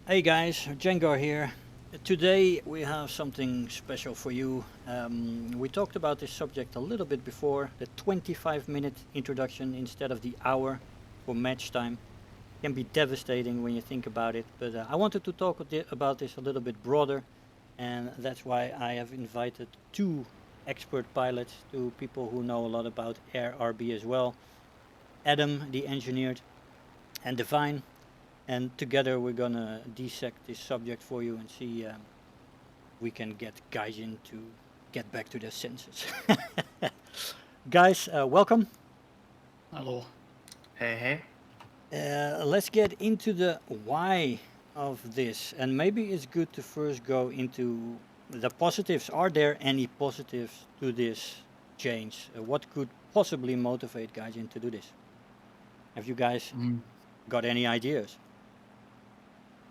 Hey guys, Django here. Today we have something special for you. We talked about this subject a little bit before. The 25-minute introduction instead of the hour for match time can be devastating when you think about it. But I wanted to talk about this a little bit broader, and that's why I have invited two expert pilots, two people who know a lot about air RB as well. Adam, the engineered, and Defyn. And together we're gonna dissect this subject for you and see we can get Gaijin to get back to their senses. Guys, welcome. Hello. Hey. Let's get into the why of this, and maybe it's good to first go into the positives. Are there any positives to this change? What could possibly motivate Gaijin to do this? Have you guys got any ideas?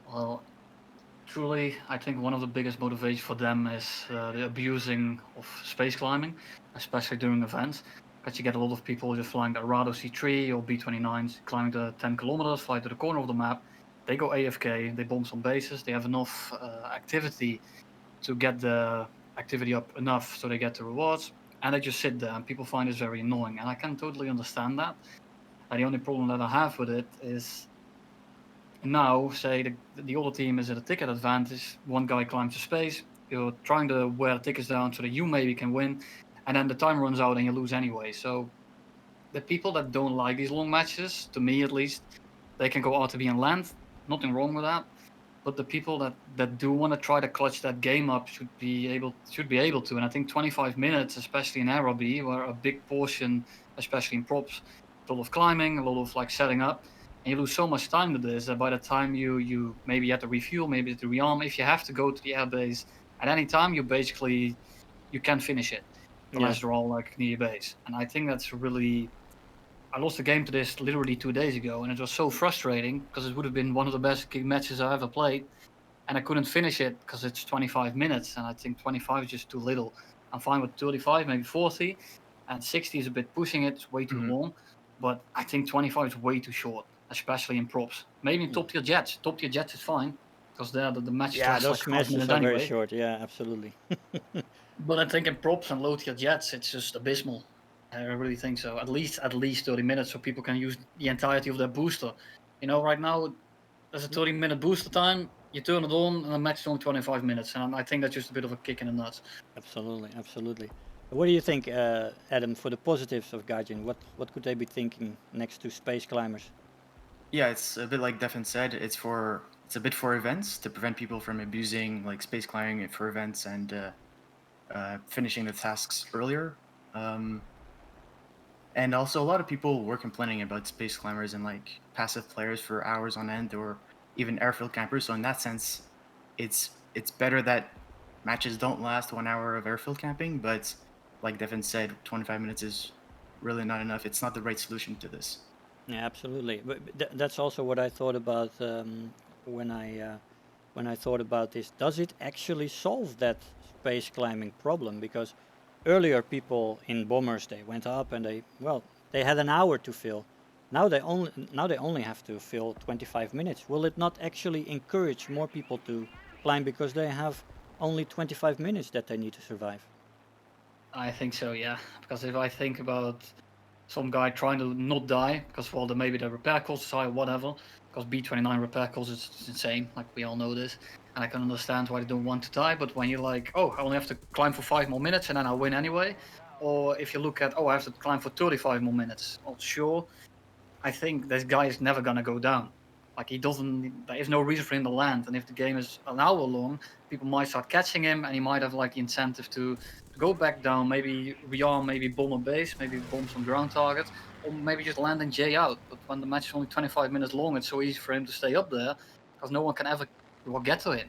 Well, truly, I think one of the biggest motivations for them is the abusing of space climbing, especially during events. Because you get a lot of people just flying the Arado C3 or B-29s, climbing the 10 kilometers, fly to the corner of the map. They go AFK, they bomb some bases, they have enough activity to get the activity up enough so they get the rewards, and they just sit there, and people find this very annoying. And I can totally understand that. And the only problem that I have with it is now, say the other team is at a ticket advantage, one guy climbs to space, you're trying to wear tickets down so that you maybe can win, and then the time runs out and you lose anyway. So the people that don't like these long matches, to me at least, they can go RTB and land, nothing wrong with that. But the people that do want to try to clutch that game up should be able to. And I think 25 minutes, especially in RB, where a big portion, especially in props, a lot of climbing, a lot of like setting up, and you lose so much time to this that by the time you maybe have to refuel, maybe have to rearm, if you have to go to the airbase at any time, you can finish it unless they're all like near your base. And I think that's really. I lost the game to this literally 2 days ago, and it was so frustrating because it would have been one of the best matches I ever played, and I couldn't finish it because it's 25 minutes, and I think 25 is just too little. I'm fine with 35, maybe 40, and 60 is a bit pushing it. It's way too long, but I think 25 is way too short, especially in props. Maybe in top tier jets. Top tier jets is fine because there the match lasts those like 5 matches minutes are anyway. very short. Yeah, absolutely. But I think in props and low tier jets, it's just abysmal. I really think so. At least 30 minutes so people can use the entirety of their booster. You know, right now there's a 30-minute booster time. You turn it on, and the match is only 25 minutes, and I think that's just a bit of a kick in the nuts. Absolutely. What do you think, Adam, for the positives of Gaijin? What could they be thinking next to space climbers? Yeah, it's a bit like Defyn said. It's a bit for events to prevent people from abusing like space climbing for events and finishing the tasks earlier. And also, a lot of people were complaining about space climbers and like passive players for hours on end, or even airfield campers. So in that sense, it's better that matches don't last 1 hour of airfield camping. But like Defyn said, 25 minutes is really not enough. It's not the right solution to this. Yeah, absolutely. But that's also what I thought about when I thought about this. Does it actually solve that space climbing problem? Because earlier people in bombers, they went up and they had an hour to fill. Now they only have to fill 25 minutes. Will it not actually encourage more people to climb because they have only 25 minutes that they need to survive? I think so, yeah. Because if I think about some guy trying to not die because maybe the repair cost is high or whatever, because B-29 repair cost is insane, like we all know this, and I can understand why they don't want to die. But when you're like, oh, I only have to climb for 5 more minutes and then I'll win anyway, or if you look at, oh, I have to climb for 35 more minutes, well, sure, I think this guy is never gonna go down. Like there is no reason for him to land, and if the game is an hour long, people might start catching him, and he might have like the incentive to go back down, maybe rearm, maybe bomb a base, maybe bomb some ground targets, or maybe just land and J out. But when the match is only 25 minutes long, it's so easy for him to stay up there because no one can ever get to him.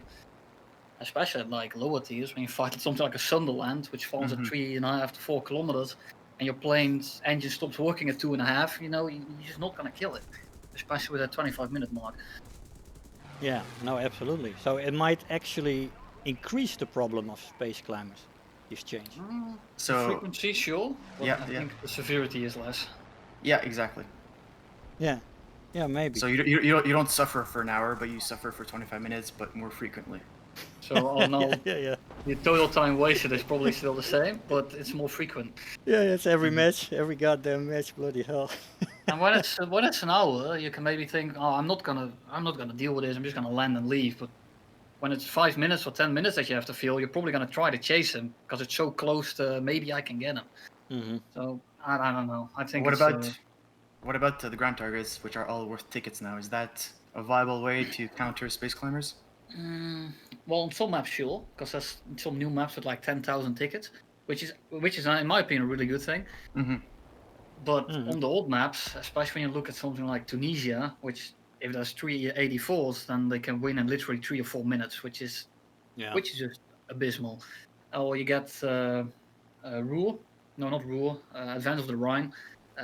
Especially at like lower tiers, when you fight something like a Sunderland, which falls at 3.5 to 4 kilometers, and your plane's engine stops working at 2.5, you're just not gonna kill it, especially with that 25-minute mark. Yeah, no, absolutely. So it might actually increase the problem of space climbers, this change. So the frequency, sure, but yeah, I think the severity is less. Yeah, exactly. Yeah. Yeah, maybe. So you don't suffer for an hour, but you suffer for 25 minutes, but more frequently. So all in all, yeah. the total time wasted is probably still the same, but it's more frequent. Yeah, it's every Mhm. match, every goddamn match. Bloody hell. And when it's an hour, you can maybe think, oh, I'm not gonna deal with this. I'm just gonna land and leave. But when it's 5 minutes or 10 minutes that you have to fill, you're probably gonna try to chase him because it's so close to maybe I can get him. hmm So I don't know. I think What it's about the ground targets, which are all worth tickets now? Is that a viable way to counter space climbers? well, on some maps, sure, because there's some new maps with like 10,000 tickets, which is in my opinion a really good thing. Hmm. But Mhm. on the old maps, especially when you look at something like Tunisia, which if there's 384s, then they can win in literally 3 or 4 minutes, which is Yeah. just abysmal. Or you get Ruhr, no, not Ruhr, Advance of the Rhine.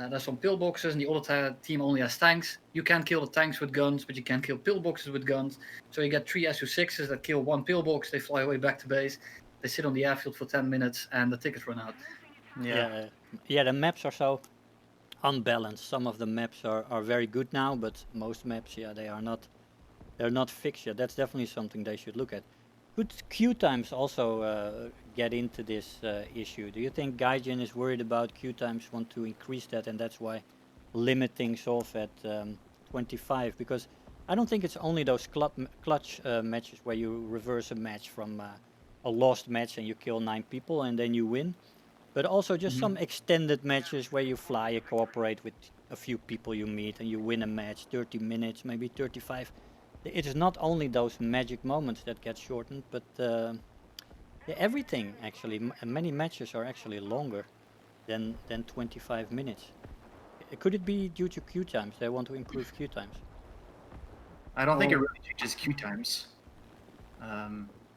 There's some pillboxes, and the other team only has tanks. You can't kill the tanks with guns, but you can kill pillboxes with guns. So you get 3 Su-6s that kill 1 pillbox. They fly away back to base. They sit on the airfield for 10 minutes, and the tickets run out. Yeah. Yeah, the maps are so unbalanced. Some of the maps are very good now, but most maps, yeah, they're not fixed yet. That's definitely something they should look at. Could queue times also get into this issue? Do you think Gaijin is worried about queue times, want to increase that, and that's why limit things off at 25? Because I don't think it's only those clutch matches where you reverse a match from a lost match and you kill 9 people and then you win, but also just some extended matches where you fly, you cooperate with a few people you meet, and you win a match, 30 minutes, maybe 35. It is not only those magic moments that get shortened, but yeah, everything actually. Many matches are actually longer than 25 minutes. Could it be due to queue times? They want to improve queue times. I don't think it Well, really changes queue times.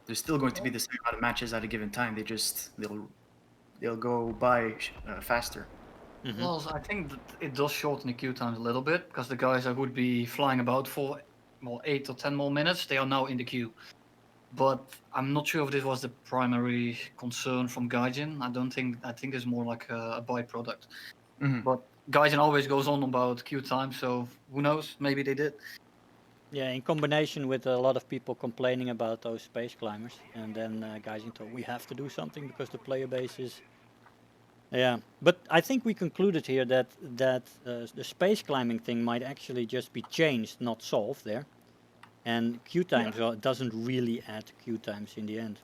There's still going to be the same amount of matches at a given time. They'll go by faster. Mm-hmm. Well, I think that it does shorten the queue times a little bit because the guys that would be flying about for 8 or 10 more minutes, they are now in the queue. But I'm not sure if this was the primary concern from Gaijin. I think it's more like a byproduct. Hmm. But Gaijin always goes on about queue time, so who knows? Maybe they did. Yeah, in combination with a lot of people complaining about those space climbers, and then guys thought we have to do something because the player base is. Yeah, but I think we concluded here that the space climbing thing might actually just be changed, not solved there, and queue times doesn't really add to queue times in the end.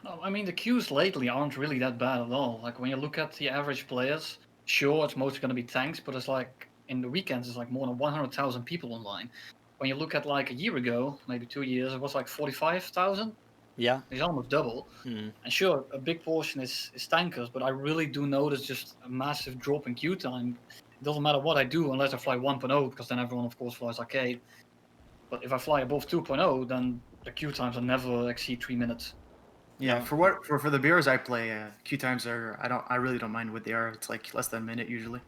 No, I mean the queues lately aren't really that bad at all. Like when you look at the average players, sure it's mostly going to be tanks, but it's like in the weekends it's like more than 100,000 people online. When you look at like a year ago, maybe 2 years, it was like 45,000. Yeah. It's almost double. Mm. And sure, a big portion is tankers, but I really do notice just a massive drop in queue time. It doesn't matter what I do unless I fly 1.0, because then everyone, of course, flies arcade. But if I fly above 2.0, then the queue times will never exceed 3 minutes. Yeah, No. for the beers I play, queue times are I really don't mind what they are. It's like less than a minute usually.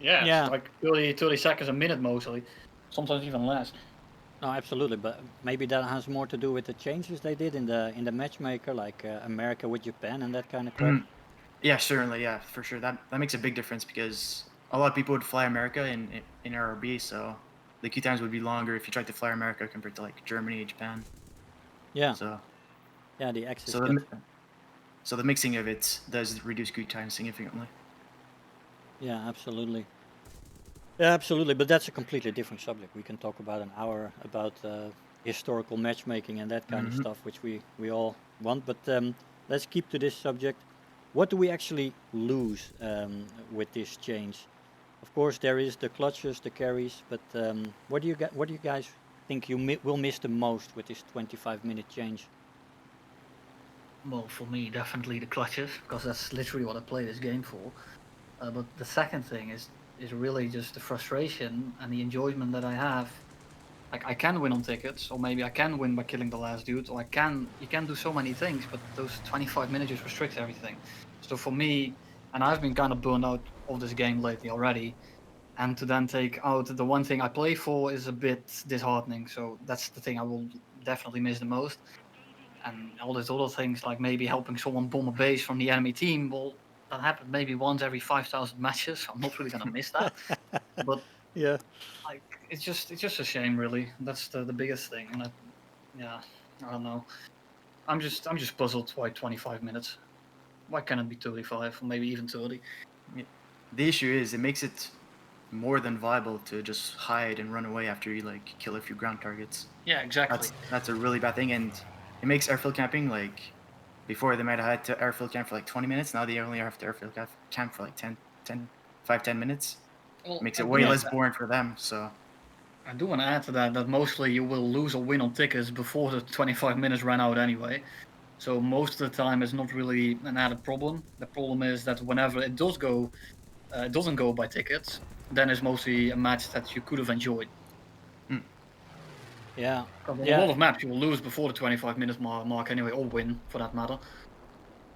Yeah, Yeah. it's like 30 seconds a minute mostly, sometimes even less. No, absolutely, but maybe that has more to do with the changes they did in the matchmaker, like America with Japan and that kind of crap. Mhm. Yeah, certainly, yeah, for sure. That makes a big difference because a lot of people would fly America in RRB, so the queue times would be longer if you tried to fly America compared to like Germany, Japan. Yeah, So yeah, the access so gets. so the mixing of it does reduce queue time significantly. Yeah, absolutely. Yeah, absolutely, but that's a completely different subject. We can talk about an hour about historical matchmaking and that kind of Mhm. stuff, which we all want. But let's keep to this subject. What do we actually lose with this change? Of course, there is the clutches, the carries, but what do you guys think you will miss the most with this 25-minute change? Well, for me, definitely the clutches, because that's literally what I play this game for. But the second thing is really just the frustration and the enjoyment that I have. Like I can win on tickets, or maybe I can win by killing the last dude, or you can do so many things, but those 25 minutes just restrict everything. So for me, and I've been kind of burned out of this game lately already, and to then take out the one thing I play for is a bit disheartening. So that's the thing I will definitely miss the most. And all these other things, like maybe helping someone bomb a base from the enemy team, well, that happened maybe once every 5,000 matches. So I'm not really gonna miss that. But Yeah. Like it's just a shame, really. That's the biggest thing, and I don't know. I'm just puzzled why 25 minutes. Why can't it be 35 or maybe even 30? The issue is it makes it more than viable to just hide and run away after you like kill a few ground targets. Yeah, exactly. That's a really bad thing, and it makes airfield camping like before they might have had to airfield camp for like 20 minutes. Now they only have to airfield camp for like 10 minutes. Well, Makes I it do way want less to- boring for them. So I do want to add to that mostly you will lose or win on tickets before the 25 minutes ran out anyway. So most of the time it's not really an added problem. The problem is that whenever it does go, it doesn't go by tickets, then it's mostly a match that you could have enjoyed. Yeah. A Yeah. lot of maps you will lose before the 25 minutes mark anyway, or win for that matter.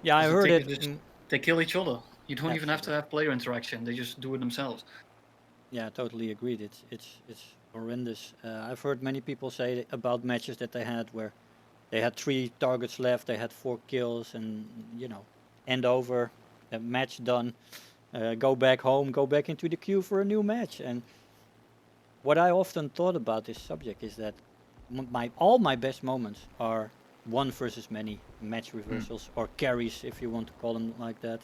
Yeah, I 'Cause the heard it. tickets they kill each other. You don't even have to Absolutely. have player interaction. They just do it themselves. Yeah, totally agreed. It's horrendous. I've heard many people say about matches that they had where they had 3 targets left, they had 4 kills, and end over, a match done. Go back home, go back into the queue for a new match. And what I often thought about this subject is that all my best moments are one versus many match reversals or carries, if you want to call them like that,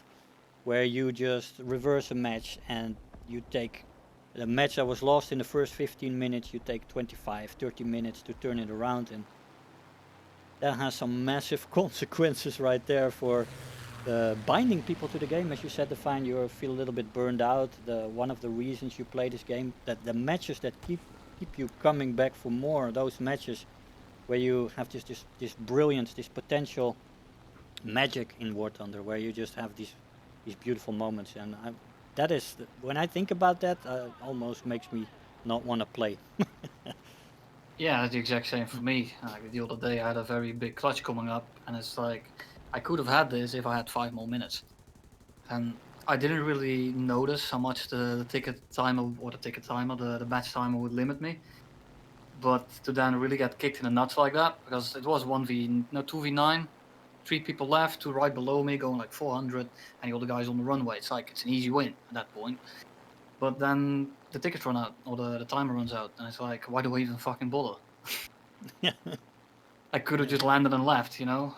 where you just reverse a match and you take the match that was lost in the first 15 minutes, you take 25, 30 minutes to turn it around, and that has some massive consequences right there for binding people to the game. As you said, DEFYN, you feel a little bit burned out. One of the reasons you play this game, that the matches that keep you coming back for more, those matches where you have this brilliance, this potential magic in War Thunder, where you just have these beautiful moments. And that is, when I think about that, almost makes me not want to play. Yeah, it's the exact same for me. Like the other day, I had a very big clutch coming up, and it's like I could have had this if I had 5 more minutes. And I didn't really notice how much the ticket timer or the match timer would limit me. But to then really get kicked in the nuts like that, because it was 2v9, 3 people left, 2 right below me, going like 400, and the other guys on the runway. It's like it's an easy win at that point. But then the tickets run out, or the timer runs out, and it's like, why do I even fucking bother? I could have just landed and left, you know?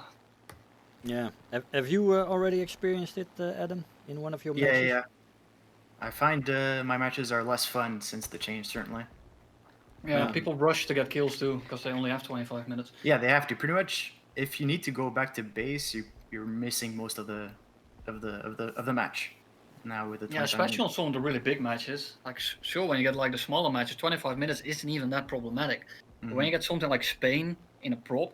Yeah. Have you already experienced it, Adam, in one of your matches? yeah. I find my matches are less fun since the change, certainly. Yeah, people rush to get kills too, because they only have 25 minutes. Yeah, they have to. Pretty much, if you need to go back to base, you're missing most of the match. Now with the 25 especially on some of the really big matches. Like, sure, when you get like the smaller matches, 25 minutes isn't even that problematic. But when you get something like Spain in a prop,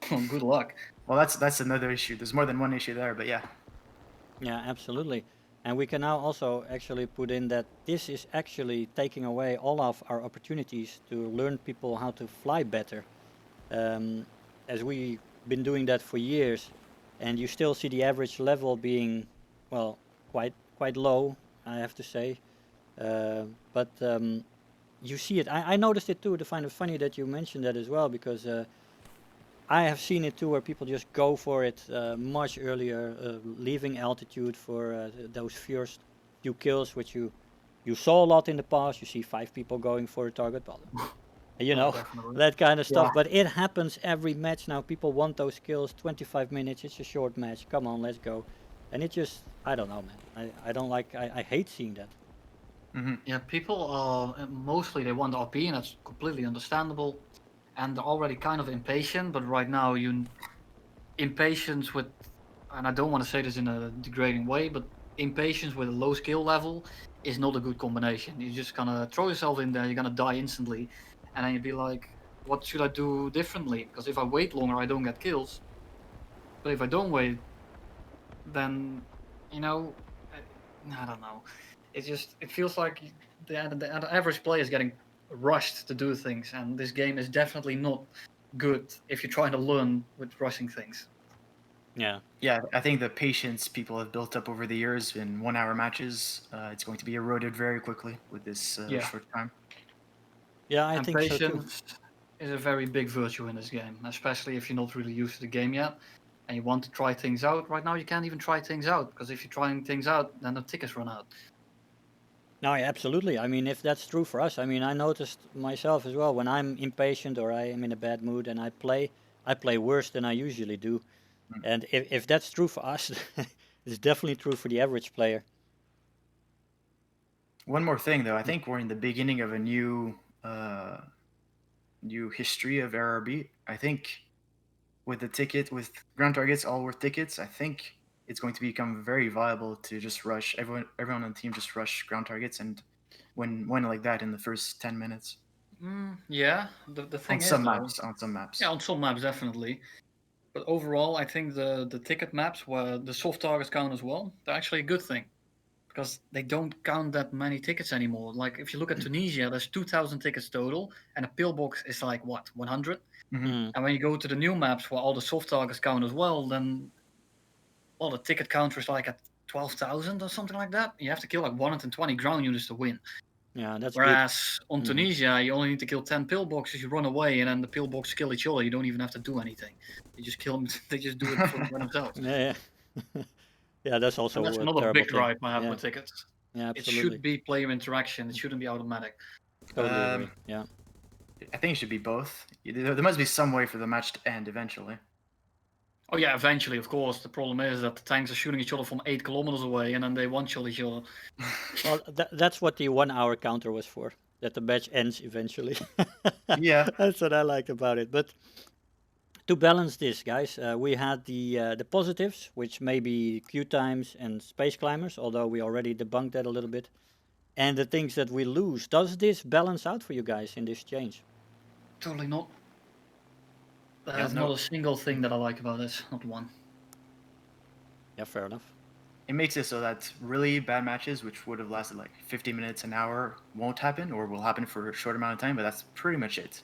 good luck. Well, that's another issue. There's more than one issue there, but yeah. Yeah, absolutely. And we can now also actually put in that this is actually taking away all of our opportunities to learn people how to fly better. As we've been doing that for years, and you still see the average level being, well, quite low, I have to say. But you see it. I noticed it too. To find it funny that you mentioned that as well, because I have seen it too, where people just go for it much earlier, leaving altitude for those first few kills, which you saw a lot in the past. You see 5 people going for a target, well, that kind of stuff. Yeah. But it happens every match now. People want those kills. 25 minutes. It's a short match. Come on, let's go. And it just, I don't know, man. I don't like. I hate seeing that. Yeah, people are mostly they want RP, and that's completely understandable. And they're already kind of impatient, but right now impatience with, and I don't want to say this in a degrading way, but impatience with a low skill level is not a good combination. You're just gonna throw yourself in there, you're gonna die instantly, and then you'd be like, what should I do differently? Because if I wait longer, I don't get kills. But if I don't wait, then, I don't know. It feels like the average player is getting rushed to do things, and this game is definitely not good if you're trying to learn with rushing things. Yeah. Yeah, I think the patience people have built up over the years in 1-hour matches, it's going to be eroded very quickly with this short time. Yeah, I and think so too. patience is a very big virtue in this game, especially if you're not really used to the game yet and you want to try things out. Right now, you can't even try things out, because if you're trying things out, then the tickets run out. No, yeah, absolutely. I mean, if that's true for us, I mean, I noticed myself as well when I'm impatient or I am in a bad mood and I play worse than I usually do. Mm. And if that's true for us, it's definitely true for the average player. One more thing, though, I think we're in the beginning of a new history of RRB. I think with with ground targets all worth tickets, I think it's going to become very viable to just rush everyone on the team just rush ground targets and win like that in the first 10 minutes Yeah, the on thing is some though, maps. On some maps. yeah, on some maps definitely. But overall, I think the ticket maps where the soft targets count as well, they're actually a good thing because they don't count that many tickets anymore. Like if you look at Tunisia, there's 2,000 tickets total, and a pillbox is like what 100. Mm-hmm. Mm. And when you go to the new maps where all the soft targets count as well, then well, the ticket counter is like at 12,000 or something like that. You have to kill like 120 ground units to win. Yeah, that's good. Whereas on Mhm. Tunisia, you only need to kill 10 pillboxes, you run away, and then the pillboxes kill each other. You don't even have to do anything. You just kill them, they just do it for themselves. Yeah, yeah. Yeah, that's also And that's a another terrible big thing. gripe I have Yeah, with tickets. yeah, It absolutely. should be player interaction, it shouldn't be automatic. Totally agree. Yeah. I think it should be both. There must be some way for the match to end eventually. Oh, yeah, eventually, of course. The problem is that the tanks are shooting each other from 8 kilometers away, and then they one-shot each other. Well, that's what the 1 hour counter was for. That the match ends eventually. Yeah. That's what I liked about it. But to balance this, guys, we had the positives, which may be queue times and space climbers, although we already debunked that a little bit. And the things that we lose. Does this balance out for you guys in this change? Totally not. Yeah, There's no. not a single thing that I like about this, not one. Yeah, fair enough. It makes it so that really bad matches, which would have lasted like 50 minutes, an hour, won't happen or will happen for a short amount of time, but that's pretty much it.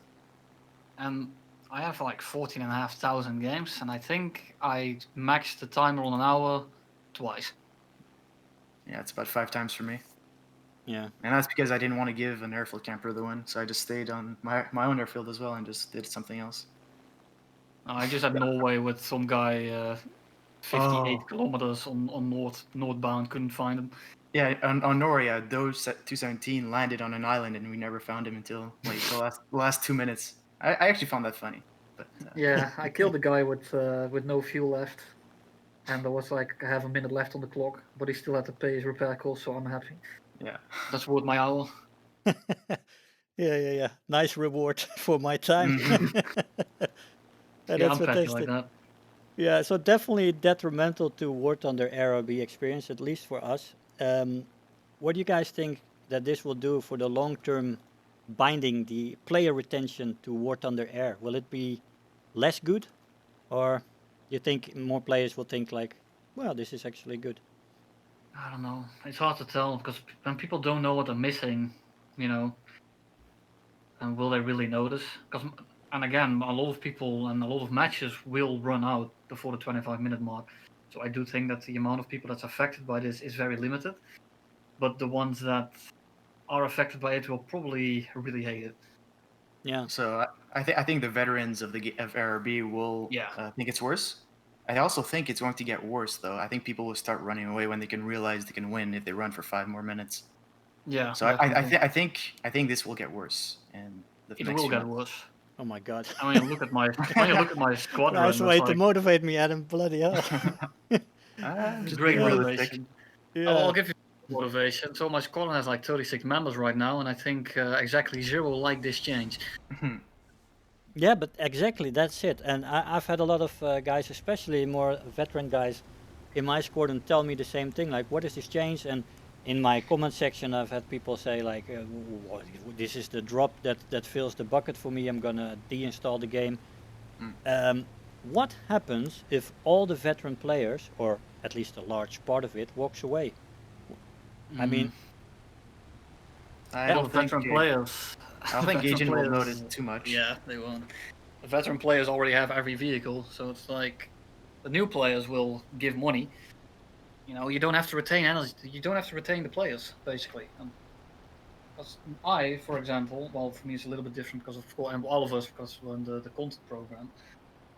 And I have like 14,500 games, and I think I maxed the timer on an hour twice. Yeah, it's about 5 times for me. Yeah. And that's because I didn't want to give an airfield camper the win, so I just stayed on my own airfield as well and just did something else. I just had Norway with some guy 58 Oh. kilometers on northbound, couldn't find him. Yeah, on Noria, those 217 landed on an island and we never found him until like the last 2 minutes. I actually found that funny. But Yeah, I killed the guy with no fuel left, and there was like half a minute left on the clock, but he still had to pay his repair cost, so I'm happy. yeah. That's worth my hour. Yeah. Nice reward for my time. Yeah, That's I'm petty like fantastic. that. Yeah, so definitely detrimental to War Thunder RRB experience, at least for us. What do you guys think that this will do for the long-term binding, the player retention to War Thunder Air? Will it be less good, or you think more players will think like, well, this is actually good? I don't know. It's hard to tell because when people don't know what they're missing, you know, and will they really notice? Because, and again, a lot of people and a lot of matches will run out before the 25-minute mark. So I do think that the amount of people that's affected by this is very limited. But the ones that are affected by it will probably really hate it. Yeah. So I think the veterans of RRB will think it's worse. I also think it's going to get worse though. I think people will start running away when they can realize they can win if they run for 5 more minutes. Yeah. So I think this will get worse and it will get worse. Oh my god. I mean, look at my squad run. Nice way to motivate me, Adam. Bloody hell. Just Great being realistic. motivation. Yeah. I'll give you motivation. So my squad has like 36 members right now, and I think exactly 0 like this change. Yeah, but exactly, that's it. And I've had a lot of guys, especially more veteran guys, in my squad and tell me the same thing, like, what is this change? And in my comment section, I've had people say, like, this is the drop that fills the bucket for me. I'm going to deinstall the game. What happens if all the veteran players, or at least a large part of it, walks away? I mean... I don't think veteran players... I don't think Gaijin will notice too much. Yeah, they won't. The veteran players already have every vehicle, so it's like the new players will give money. You know, you don't have to retain energy. You don't have to retain the players, basically. Because I, for example, well, for me it's a little bit different because of course, and all of us because we're in the content program.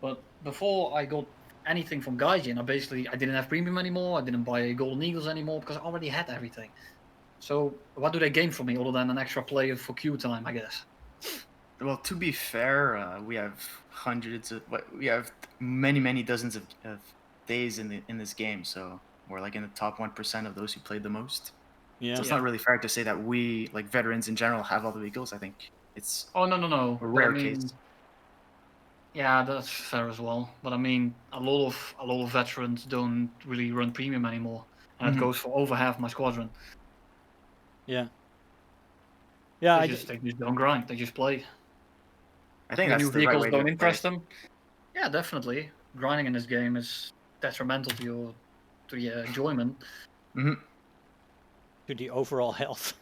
But before I got anything from Gaijin, I didn't have premium anymore. I didn't buy Golden Eagles anymore because I already had everything. So what do they gain from me other than an extra player for queue time, I guess? Well, to be fair, we have we have many dozens of days in this game, so we're like in the top 1% of those who played the most. Yeah. So it's not really fair to say that we, like veterans in general, have all the vehicles. I think it's Oh no. a But rare I mean, case. yeah, that's fair as well. But I mean, a lot of veterans don't really run premium anymore, and it Mhm. goes for over half my squadron. Yeah. Yeah. They just don't grind. They just play. I think The that's new the right vehicles way to don't play impress it. them. Yeah, definitely. Grinding in this game is detrimental to your enjoyment. Hmm. To the overall health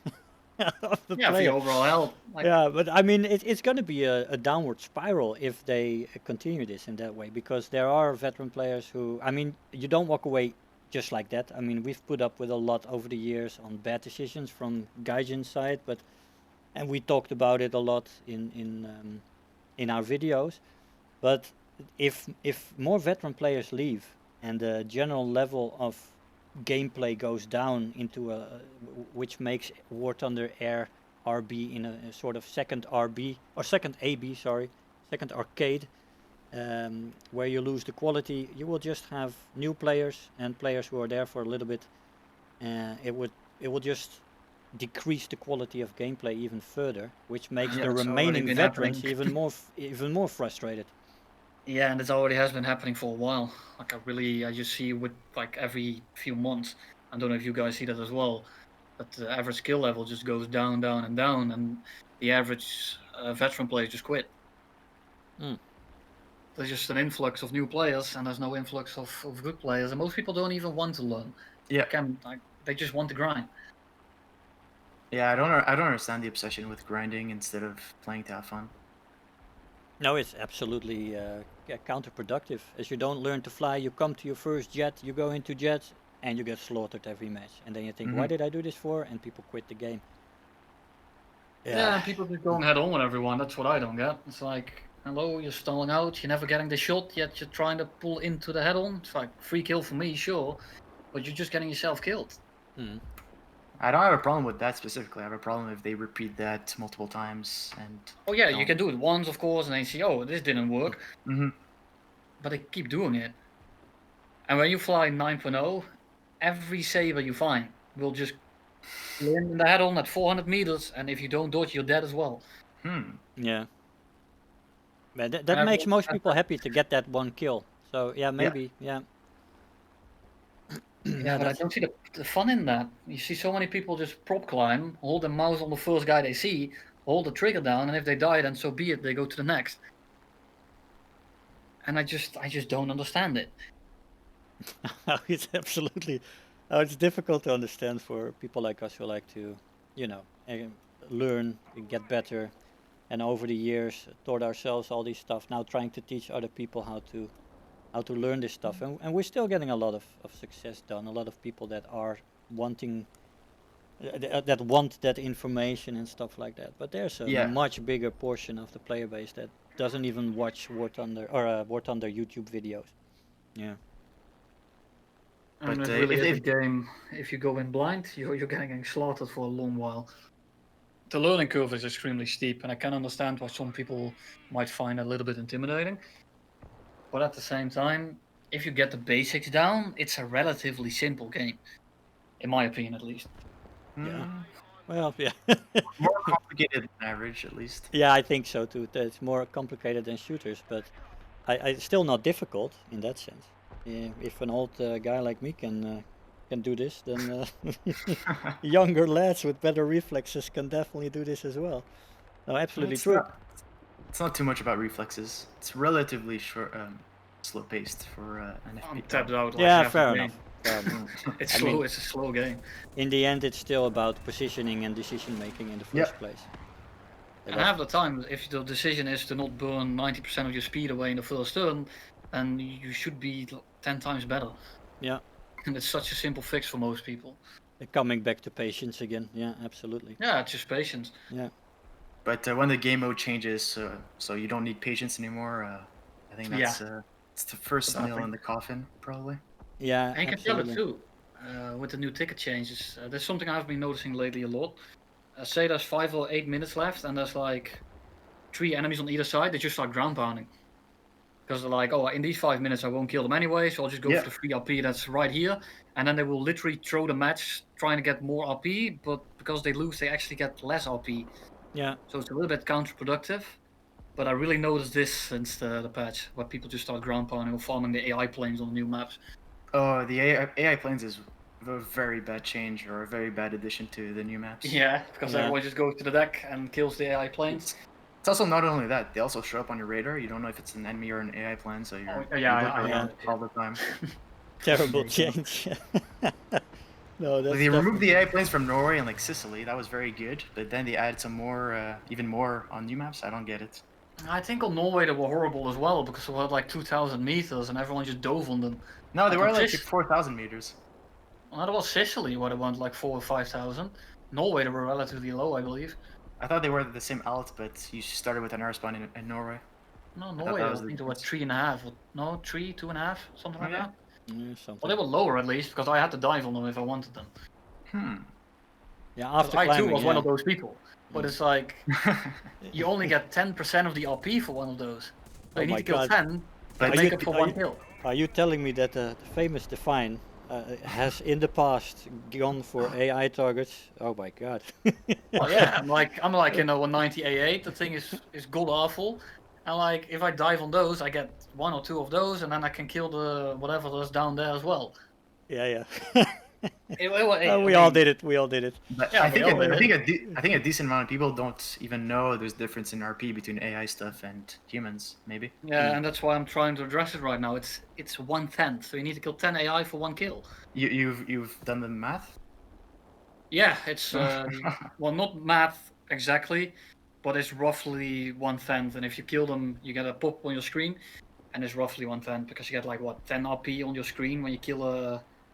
of the Yeah, for player. your overall health. Like, Yeah, but I mean, it's going to be a downward spiral if they continue this in that way, because there are veteran players who, I mean, you don't walk away just like that. I mean, we've put up with a lot over the years on bad decisions from Gaijin's side, and we talked about it a lot in our videos. But if more veteran players leave and the general level of gameplay goes down into which makes War Thunder Air RB in a sort of second RB or second AB, sorry, second arcade, where you lose the quality, you will just have new players and players who are there for a little bit. It will just decrease the quality of gameplay even further, which makes Yeah, the it's already remaining been veterans happening. even more frustrated. Yeah, and it already has been happening for a while. Like I just see with like every few months. I don't know if you guys see that as well, but the average skill level just goes down, and down, and the average veteran player just quit. Mm. There's just an influx of new players, and there's no influx of good players, and most people don't even want to learn. Yeah. They just want to grind. Yeah, I don't understand the obsession with grinding instead of playing to have fun. No, it's absolutely counterproductive. As you don't learn to fly, you come to your first jet, you go into jets, and you get slaughtered every match. And then you think, why Mhm. did I do this for? And people quit the game. Yeah, and people just going head on with everyone. That's what I don't get. It's like, hello, you're stalling out, you're never getting the shot, yet you're trying to pull into the head on. It's like free kill for me, sure, but you're just getting yourself killed. Hmm. I don't have a problem with that specifically. I have a problem if they repeat that multiple times and. Oh yeah, you don't- can do it once, of course, and then you see, oh, this didn't work, Mhm. but they keep doing it. And when you fly 9.0, every saber you find will just land in the head on at 400 meters, and if you don't dodge, you're dead as well. Yeah. But that And makes everyone, most people happy to get that one kill. So yeah, maybe, yeah. yeah, but I don't see the fun in that. You see so many people just prop climb, hold the mouse on the first guy they see, hold the trigger down, and if they die, then so be it. They go to the next. And I just don't understand it. It's absolutely, it's difficult to understand for people like us who like to, you know, learn, get better, and over the years taught ourselves all this stuff. Now trying to teach other people how to learn this stuff, and we're still getting a lot of success done. A lot of people that are wanting that want that information and stuff like that. But there's a Yeah. much bigger portion of the player base that doesn't even watch War Thunder or War Thunder YouTube videos. Yeah. And But it really is a game. If you go in blind, you're getting slaughtered for a long while. The learning curve is extremely steep, and I can understand why some people might find it a little bit intimidating. But at the same time, if you get the basics down, it's a relatively simple game, in my opinion, at least. Yeah. Mm, Well, yeah. more complicated than average, at least. Yeah, I think so too. That it's more complicated than shooters, but it's still not difficult in that sense. If an old guy like me can do this, then younger lads with better reflexes can definitely do this as well. No, absolutely It's true. it's not too much about reflexes. It's relatively short, slow paced for an I'm FP. tapped out like Yeah, half the fair game. enough. Fair enough. It's I slow. mean- It's a slow game. In the end, it's still about positioning and decision making in the first place. And half the time, if the decision is to not burn 90% of your speed away in the first turn, then you should be 10 times better. Yeah. And it's such a simple fix for most people. Coming back to patience again. Yeah, absolutely. Yeah, it's just patience. Yeah. But when the game mode changes, so you don't need patience anymore. I think that's it's the first But I nail think- in the coffin, probably. Yeah, And you can tell it absolutely. too. with the new ticket changes, there's something I've been noticing lately a lot. Say there's 5 or 8 minutes left, and there's like 3 enemies on either side. They just start ground pounding because they're like, oh, in these 5 minutes I won't kill them anyway, so I'll just go Yeah. for the free RP that's right here. And then they will literally throw the match trying to get more RP, but because they lose, they actually get less RP. Yeah. So it's a little bit counterproductive. But I really noticed this since the patch, where people just start ground pounding or farming the AI planes on the new maps. Oh, the AI planes is a very bad change or a very bad addition to the new maps. Yeah, because Yeah. everyone just goes to the deck and kills the AI planes. It's also not only that, they also show up on your radar. You don't know if it's an enemy or an AI plane, so you're Oh, yeah, looking I around all the time. Terrible Yeah. change. No, that's They removed the definitely- AI planes from Norway and like Sicily. That was very good, but then they added some more, even more on new maps. I don't get it. I think on Norway they were horrible as well, because they had like 2,000 meters and everyone just dove on them. No, they I were think like Sis- 4,000 meters. Well, that was Sicily where they went like 4,000 or 5,000. Norway they were relatively low, I believe. I thought they were the same alt, but you started with an air spawn in Norway. No, thought Norway that I was the think they were difference. 3.5. No, 3, 2.5, something like Okay. that. Yeah, something. Well, they were lower at least, because I had to dive on them if I wanted them. Yeah, 'Cause after I climbing, too was yeah. one of those people. But it's like, you only get 10% of the RP for one of those. So Oh you need my to kill God. 10 But to Are make you- up for are 1 you- kill. Are you telling me that the famous DEFYN has in the past gone for AI targets? Oh my God. Well, yeah, I'm like you know, 190 A8. The thing is god awful. And like, if I dive on those, I get 1 or 2 of those, and then I can kill the whatever that's down there as well. Yeah. I We all mean, did it. We all did it. But Yeah, I but think oh, I think a decent amount of people don't even know there's difference in RP between AI stuff and humans. Maybe. Yeah, and that's why I'm trying to address it right now. It's 1/10, so you need to kill 10 AI for 1 kill. You've done the math. Yeah, it's well, not math exactly, but it's roughly 1/10. And if you kill them, you get a pop on your screen, and it's roughly 1/10 because you get like what 10 RP on your screen when you kill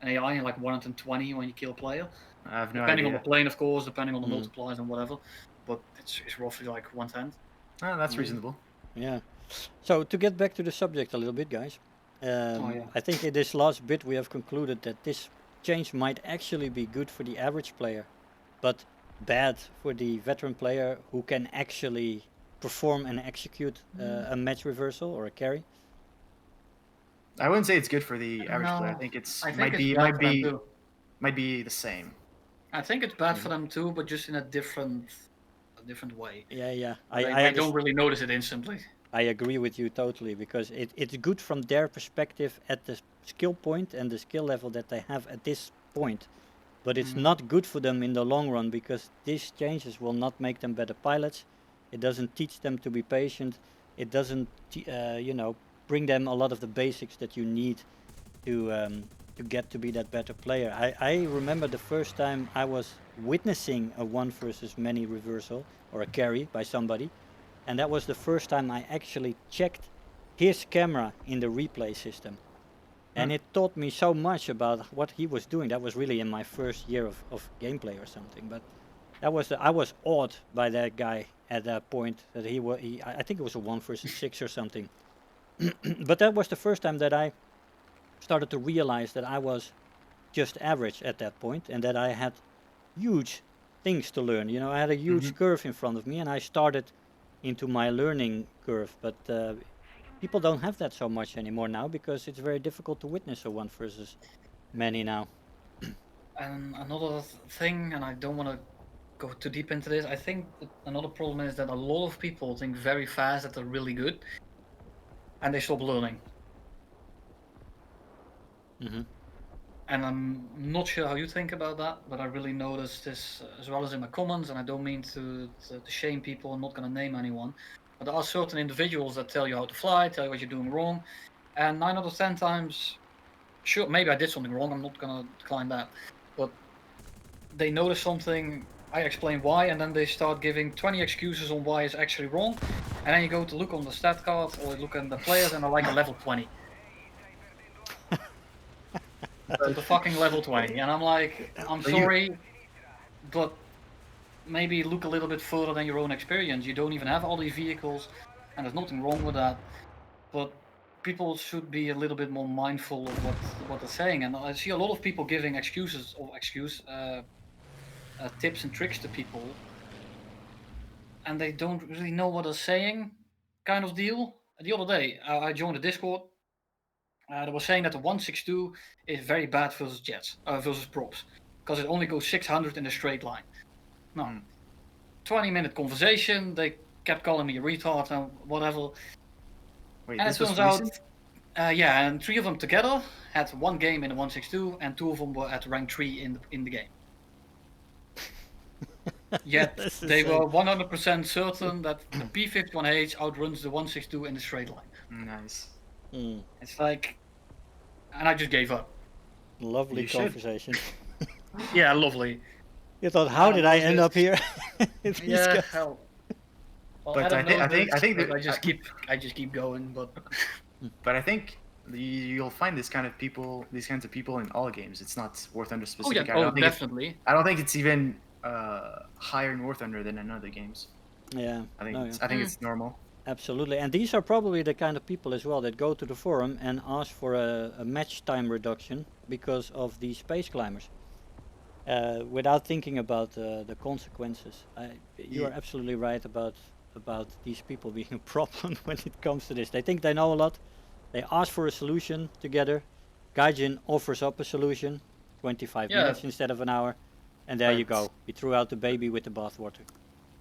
an AI, and like 120 when you kill a player. I have no Depending on idea. the plane, of course, depending on the Mm. multipliers and whatever. But it's roughly like 1/10. Oh, that's reasonable. Yeah. So to get back to the subject a little bit, guys. Yeah. I think in this last bit we have concluded that this change might actually be good for the average player, but bad for the veteran player who can actually perform and execute a match reversal or a carry. I wouldn't say it's good for the average player. I No, think it's I think might it's be bad might for them be too. might be the same. I think it's bad for them too, but just in a different way. Yeah. I don't really notice it instantly. I agree with you totally because it's good from their perspective at the skill point and the skill level that they have at this point. But it's not good for them in the long run because these changes will not make them better pilots. It doesn't teach them to be patient. It doesn't, bring them a lot of the basics that you need to get to be that better player. I remember the first time I was witnessing a 1 versus many reversal or a carry by somebody. And that was the first time I actually checked his camera in the replay system. And it taught me so much about what he was doing. That was really in my first year of gameplay or something. But I was awed by that guy at that point. That I think it was a 1 versus 6 or something. But that was the first time that I started to realize that I was just average at that point, and that I had huge things to learn. You know, I had a huge curve in front of me, and I started into my learning curve. But people don't have that so much anymore now because it's very difficult to witness a 1 versus many now. And another thing, and I don't want to go too deep into this, I think another problem is that a lot of people think very fast that they're really good, and they stop learning. And I'm not sure how you think about that, but I really noticed this as well as in my comments, and I don't mean to shame people. I'm not going to name anyone, but there are certain individuals that tell you how to fly, tell you what you're doing wrong, and 9 out of 10 times, sure, maybe I did something wrong, I'm not going to decline that, but they notice something, I explain why, and then they start giving 20 excuses on why it's actually wrong, and then you go to look on the stat card or look at the players and they're like a level 20. The fucking level 20, and I'm like, I'm sorry, but maybe look a little bit further than your own experience. You don't even have all these vehicles, and there's nothing wrong with that, but people should be a little bit more mindful of what they're saying. And I see a lot of people giving tips and tricks to people, and they don't really know what they're saying, kind of deal. The other day, I joined a Discord. They were saying that the 162 is very bad versus jets, versus props, because it only goes 600 in a straight line. No. 20-minute conversation, they kept calling me a retard and whatever. Wait, And this it was turns recent? out, yeah, and 3 of them together had one game in the 162, and 2 of them were at rank 3 in the game. Yet they were 100% certain that the P-51H outruns the 162 in the straight line. Nice. It's like, and I just gave up. Lovely You should. conversation. Yeah, lovely. You thought, how did I end up here? Yeah, hell. Well, But Adam I knows think this, that- but I just keep going. But But I think you'll find these kinds of people in all games. It's not War Thunder specific. I don't think definitely. I don't think it's even higher in War Thunder than in other games. Yeah, I think no, it's, yeah. I think it's normal. Absolutely. And these are probably the kind of people as well that go to the forum and ask for a match time reduction because of these space climbers. Without thinking about the consequences. You are absolutely right about these people being a problem when it comes to this. They think they know a lot. They ask for a solution together. Gaijin offers up a solution, 25 minutes instead of an hour. And there you go. We threw out the baby with the bathwater.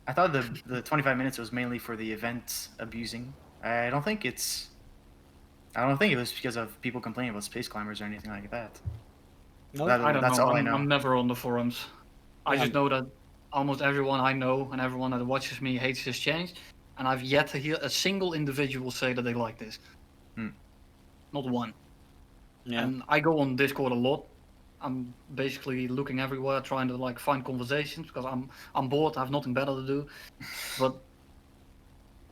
I thought the 25 minutes was mainly for the event abusing. I don't think it was because of people complaining about space climbers or anything like that. No, I don't That's know. all I know. I'm never on the forums. I just know that almost everyone I know and everyone that watches me hates this change, and I've yet to hear a single individual say that they like this. Not one. Yeah. And I go on Discord a lot. I'm basically looking everywhere, trying to like find conversations because I'm bored. I have nothing better to do.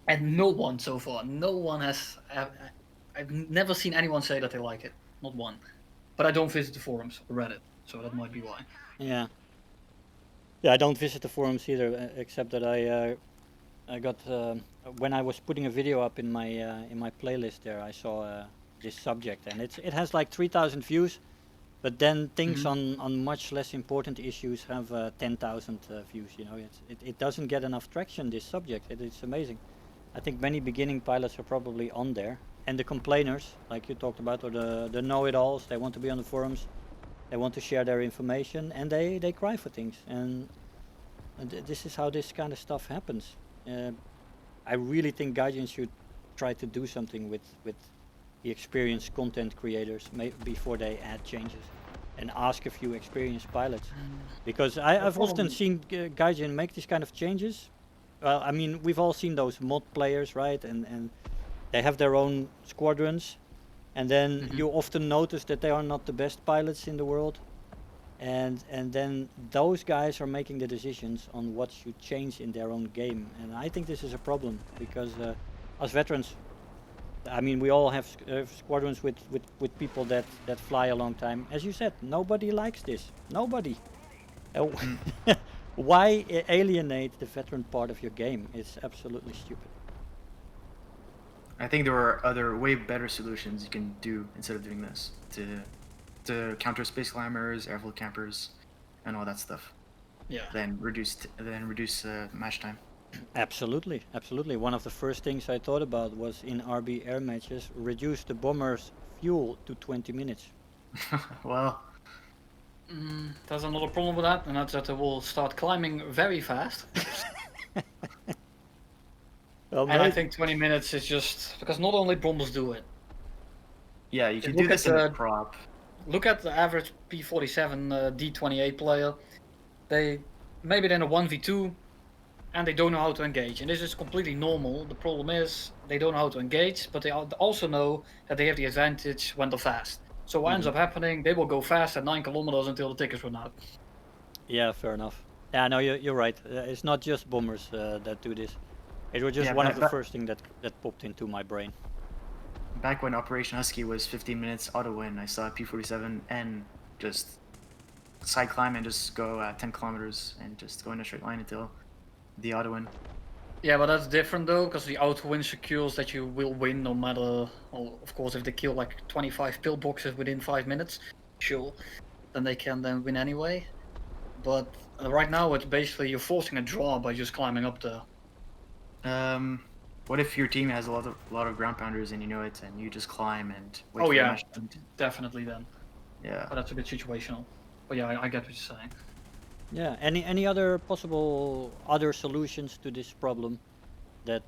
And no one so far, no one has. I've never seen anyone say that they like it. Not one. But I don't visit the forums or Reddit, so that might be why. Yeah. Yeah, I don't visit the forums either, except that I got when I was putting a video up in my playlist there, I saw this subject, and it has like 3,000 views, but then things on much less important issues have 10,000 views. You know, it doesn't get enough traction. This subject, it's amazing. I think many beginning pilots are probably on there, and the complainers, like you talked about, or the know-it-alls, they want to be on the forums. They want to share their information, and they cry for things, and this is how this kind of stuff happens. I really think Gaijin should try to do something with the experienced content creators before they add changes, and ask a few experienced pilots, because I've often seen Gaijin make these kind of changes. Well, I mean, we've all seen those mod players, right? And they have their own squadrons. And then you often notice that they are not the best pilots in the world, and then those guys are making the decisions on what should change in their own game. And I think this is a problem because as veterans, I mean, we all have squadrons with people that fly a long time. As you said, nobody likes this. Nobody. Why alienate the veteran part of your game? It's absolutely stupid. I think there are other way better solutions you can do instead of doing this to counter space climbers, airfield campers, and all that stuff. Yeah. Then reduce match time. Absolutely, absolutely. One of the first things I thought about was in RB air matches, reduce the bomber's fuel to 20 minutes. Well, there's another problem with that, and that's that they will start climbing very fast. Well, and I think 20 minutes is just because not only bombers do it. Yeah, you can do this in a prop. Look at the average P-47 D28 player. Maybe they're in a 1v2 and they don't know how to engage, and this is completely normal. The problem is they don't know how to engage, but they also know that they have the advantage when they're fast. So what ends up happening, they will go fast at 9 kilometers until the tickets run out. Yeah, fair enough. Yeah, no, you're right. It's not just bombers that do this. It was just one of the first things that popped into my brain. Back when Operation Husky was 15 minutes auto win, I saw P-47N just side climb and just go 10 kilometers and just go in a straight line until the auto win. Yeah, but that's different though, because the auto-win secures that you will win no matter. Well, of course, if they kill like 25 pillboxes within 5 minutes, sure, then they can then win anyway. But right now, it's basically you're forcing a draw by just climbing up there. What if your team has a lot of ground pounders and you know it, and you just climb and wait Oh for the yeah, match to end? definitely then. Yeah. But that's a bit situational. But yeah, I get what you're saying. Yeah. Any other possible other solutions to this problem that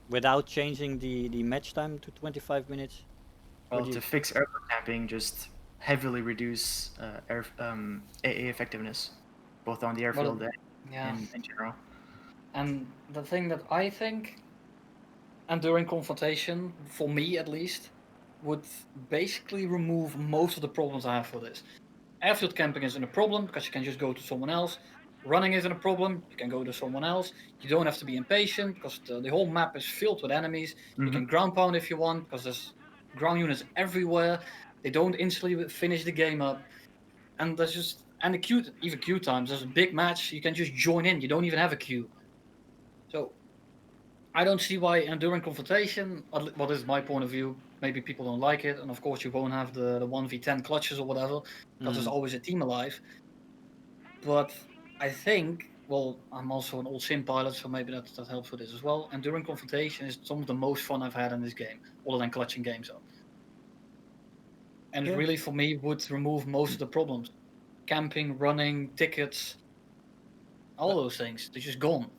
without changing the match time to 25 minutes? What Well, do you- to fix airfield camping, just heavily reduce AA effectiveness, both on the airfield Yeah. and in general. And the thing that I think, and during confrontation, for me at least, would basically remove most of the problems I have for this. Airfield camping isn't a problem because you can just go to someone else. Running isn't a problem, you can go to someone else. You don't have to be impatient because the whole map is filled with enemies. You can ground pound if you want because there's ground units everywhere. They don't instantly finish the game up. And there's just, and the queue, even queue times, there's a big match, you can just join in, you don't even have a queue. So I don't see why during confrontation, what is my point of view, maybe people don't like it, and of course you won't have the 1v10 clutches or whatever, because there's always a team alive. But I think, well, I'm also an old sim pilot, so maybe that helps with this as well. And during confrontation is some of the most fun I've had in this game, other than clutching games up. And it really, for me, would remove most of the problems. Camping, running, tickets, all those things, they're just gone.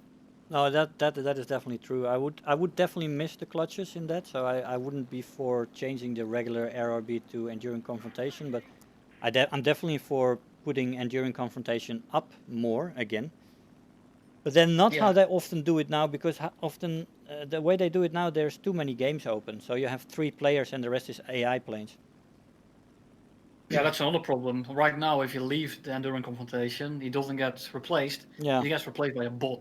No, that is definitely true. I would definitely miss the clutches in that, so I wouldn't be for changing the regular RRB to enduring confrontation, but I'm definitely for putting enduring confrontation up more again. But then not how they often do it now, because often the way they do it now, there's too many games open, so you have 3 players and the rest is AI planes. Yeah, that's another problem. Right now, if you leave the enduring confrontation, he doesn't get replaced. Yeah, He gets replaced by a bot.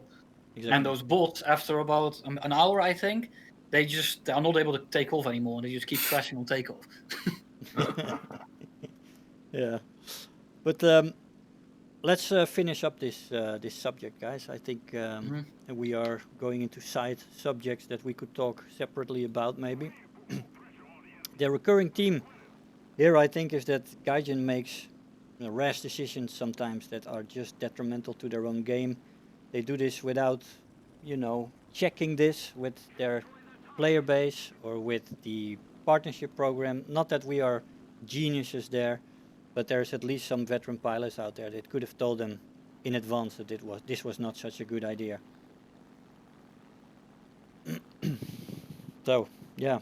exactly. And those bots, after about an hour, I think, they are not able to take off anymore. They just keep crashing on takeoff. Yeah, but let's finish up this this subject, guys. I think we are going into side subjects that we could talk separately about, maybe. The recurring theme here, I think, is that Gaijin makes rash decisions sometimes that are just detrimental to their own game. They do this without, checking this with their player base or with the partnership program. Not that we are geniuses there, but there's at least some veteran pilots out there that could have told them in advance that this was not such a good idea. So yeah,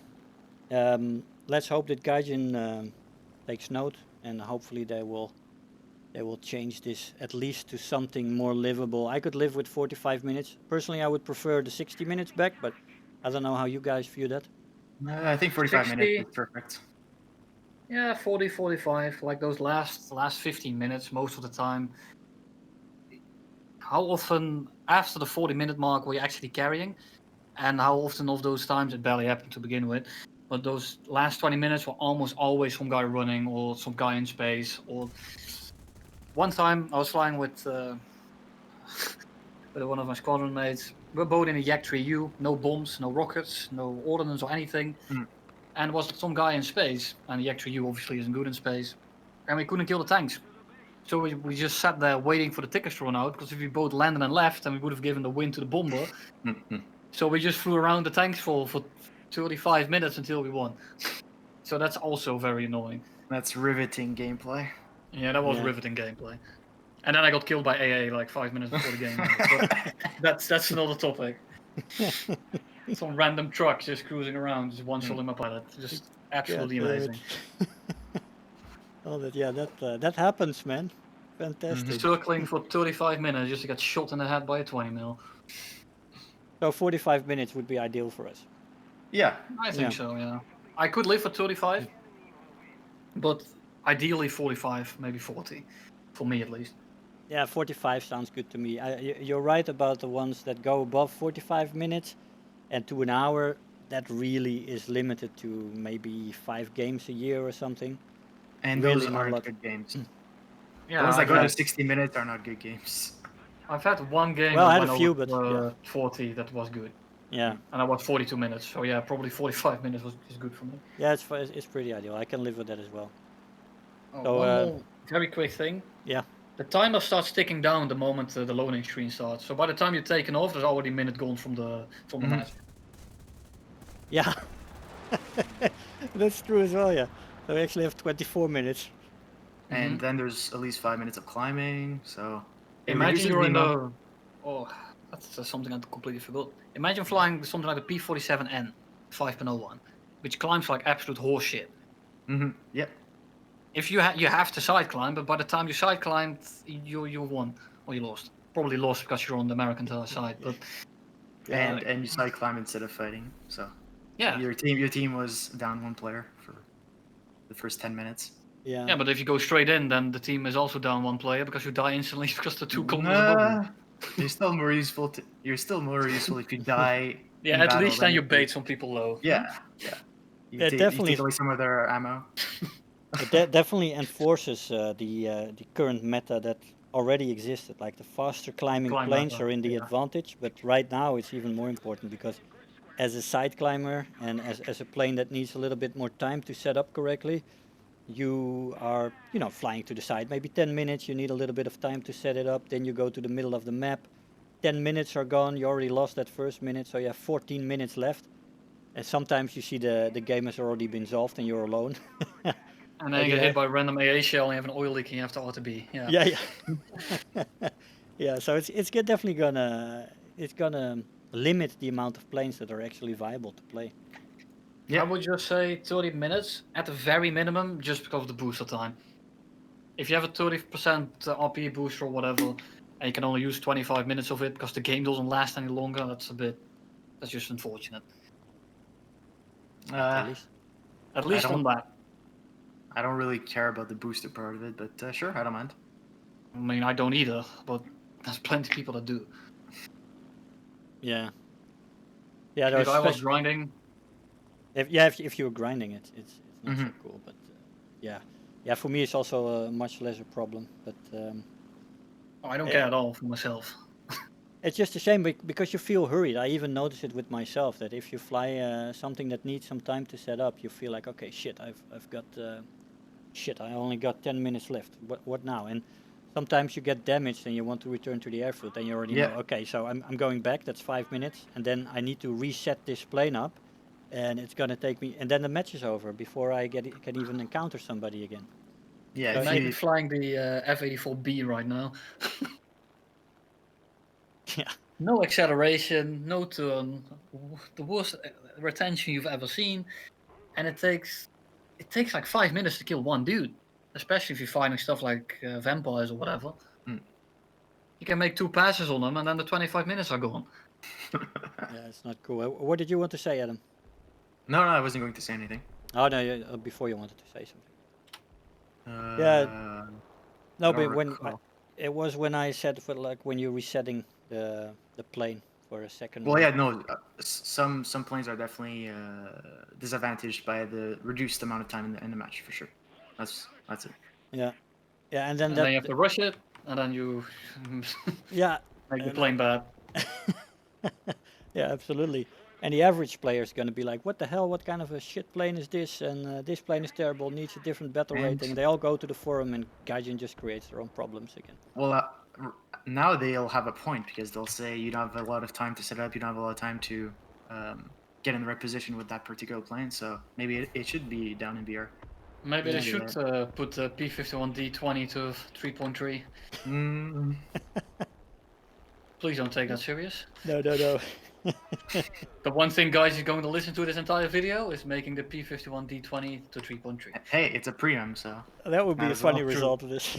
let's hope that Gaijin takes note, and hopefully they will change this at least to something more livable. I could live with 45 minutes. Personally, I would prefer the 60 minutes back, but I don't know how you guys view that. I think 45 minutes is perfect. Yeah, 40, 45, like those last 15 minutes most of the time. How often after the 40-minute mark were you actually carrying? And how often of those times, it barely happened to begin with, but those last 20 minutes were almost always some guy running or some guy in space. Or one time I was flying with one of my squadron mates. We're both in a Yak 3U, no bombs, no rockets, no ordnance or anything. And was some guy in space, and the Yak 3U obviously isn't good in space, and we couldn't kill the tanks. So we just sat there waiting for the tickets to run out, because if we both landed and left, then we would have given the win to the bomber. So we just flew around the tanks for 35 minutes until we won. So that's also very annoying. That's riveting gameplay. Yeah, that was riveting gameplay. And then I got killed by AA like 5 minutes before the game ended. But that's another topic. Some random truck just cruising around, just one-shotting my pilot. Just absolutely amazing. Oh, that happens, man. Fantastic. Circling for 35 minutes just to get shot in the head by a 20 mil. So 45 minutes would be ideal for us. Yeah. I think so, yeah. I could live for 35, but ideally 45, maybe 40, for me at least. Yeah, 45 sounds good to me. You're right about the ones that go above 45 minutes and to an hour. That really is limited to maybe 5 games a year or something. And really those aren't good games. Yeah, the ones that go to 60 minutes are not good games. I've had one game Well, I had when a few, was, but yeah. 40 that was good. Yeah, And I watched 42 minutes, so yeah, probably 45 minutes is good for me. yeah, it's pretty ideal. I can live with that as well. Oh, So, one more very quick thing. Yeah. The timer starts ticking down the moment the loading screen starts. So by the time you're taken off, there's already a minute gone from the match. Yeah, that's true as well. Yeah, so we actually have 24 minutes. And then there's at least 5 minutes of climbing. So it Imagine reduces you're the in amount- the. Oh, that's something I completely forgot. Imagine flying something like the P-47N 5.01, which climbs like absolute horseshit. Yep. If you have to side climb, but by the time you side climbed, you won or you lost. Probably lost because you're on the American side, but Yeah. And you side climb instead of fighting. So yeah. your team was down 1 player for the first 10 minutes. Yeah. Yeah, but if you go straight in, then the team is also down 1 player because you die instantly because the 2 kilometers above you. You're still more useful. You're still more useful if you die. Yeah, in at battle least than then you if bait some people low. Yeah. You definitely. take away some of their ammo. It definitely enforces the current meta that already existed. Like the faster climbing Climb planes meta, are in the yeah. advantage, but right now it's even more important because as a side climber and as a plane that needs a little bit more time to set up correctly, you are flying to the side. Maybe 10 minutes, you need a little bit of time to set it up. Then you go to the middle of the map. 10 minutes are gone. You already lost that first minute, so you have 14 minutes left. And sometimes you see the game has already been solved and you're alone. And then you get hit by a random AA shell and you have an oil leak and you have to RTB. Yeah. Yeah. Yeah, so it's definitely gonna limit the amount of planes that are actually viable to play. I would just say 30 minutes at the very minimum, just because of the booster time. If you have a 30% RP booster or whatever, and you can only use 25 minutes of it because the game doesn't last any longer, that's just unfortunate. At least on that. I don't really care about the booster part of it, but sure, I don't mind. I mean, I don't either, but there's plenty of people that do. Yeah. Yeah, If I was grinding. If you were grinding it, it's not so cool. But yeah, for me it's also a much lesser problem. But I don't care at all for myself. It's just a shame because you feel hurried. I even notice it with myself that if you fly something that needs some time to set up, you feel like, okay, shit, I've got I only got 10 minutes left. What now? And sometimes you get damaged and you want to return to the airfield, and you already know, okay, so I'm going back. That's 5 minutes, and then I need to reset this plane up, and it's gonna take me, and then the match is over before I can even encounter somebody again. Yeah, I might be flying the F-84B right now. Yeah. No acceleration, no turn, the worst retention you've ever seen, and it takes like 5 minutes to kill one dude, especially if you're fighting stuff like vampires or whatever. You can make 2 passes on them, and then the 25 minutes are gone. Yeah, it's not cool. What did you want to say, Adam? No, I wasn't going to say anything. Oh no, before you wanted to say something. No, but it was when I said for like when you're resetting the plane for a second. Well, yeah, no, some planes are definitely disadvantaged by the reduced amount of time in the match for sure. That's it. Yeah, and then you have to rush it, and then you make the plane bad. Yeah, absolutely. And the average player is going to be like, what the hell, what kind of a shit plane is this? And this plane is terrible, needs a different battle rating. They all go to the forum and Gaijin just creates their own problems again. Well, now they'll have a point because they'll say you don't have a lot of time to set up, you don't have a lot of time to get in the right position with that particular plane, so maybe it should be down in BR. Maybe they should put the P-51D 20 to 3.3. Please don't take that serious. No. The one thing guys is going to listen to this entire video is making the P-51D 20 to 3.3. Hey, it's a preem, so... That would be a funny result of this.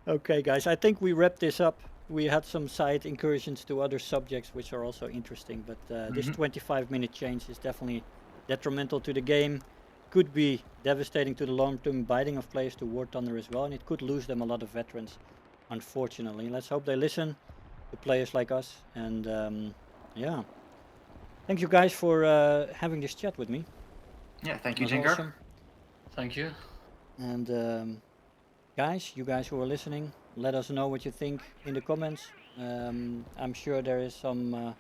Okay, guys, I think we wrapped this up. We had some side incursions to other subjects which are also interesting, but this 25-minute change is definitely detrimental to the game. Could be devastating to the long-term biding of players to War Thunder as well, and it could lose them a lot of veterans, unfortunately. Let's hope they listen to players like us, and yeah. Thank you guys for having this chat with me. Yeah, thank you, Jengar. Thank you. And guys, you guys who are listening, Let us know what you think in the comments. I'm sure there is some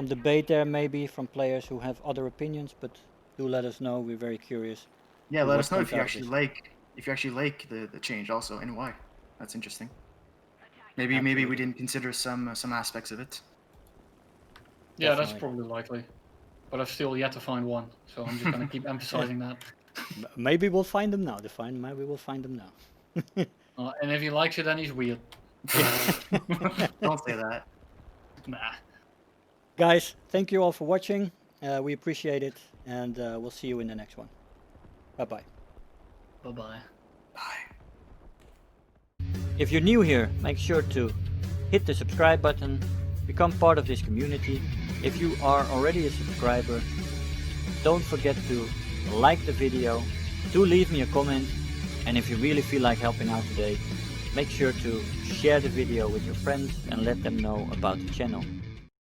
debate there, maybe from players who have other opinions, but do let us know. We're very curious. Yeah, let what us know if comes you out of actually this. like the change also, and why. That's interesting. Maybe we Absolutely. didn't consider some aspects of it. Yeah, that's Definitely. probably likely. But I've still yet to find one, so I'm just gonna keep emphasizing that. Maybe we'll find them now. Maybe we'll find them now. And if he likes it, then he's weird. Don't say that. Nah. Guys, thank you all for watching. We appreciate it, and we'll see you in the next one. Bye-bye. Bye-bye. Bye. If you're new here, make sure to hit the subscribe button, become part of this community. If you are already a subscriber, don't forget to like the video, do leave me a comment, and if you really feel like helping out today, make sure to share the video with your friends and let them know about the channel.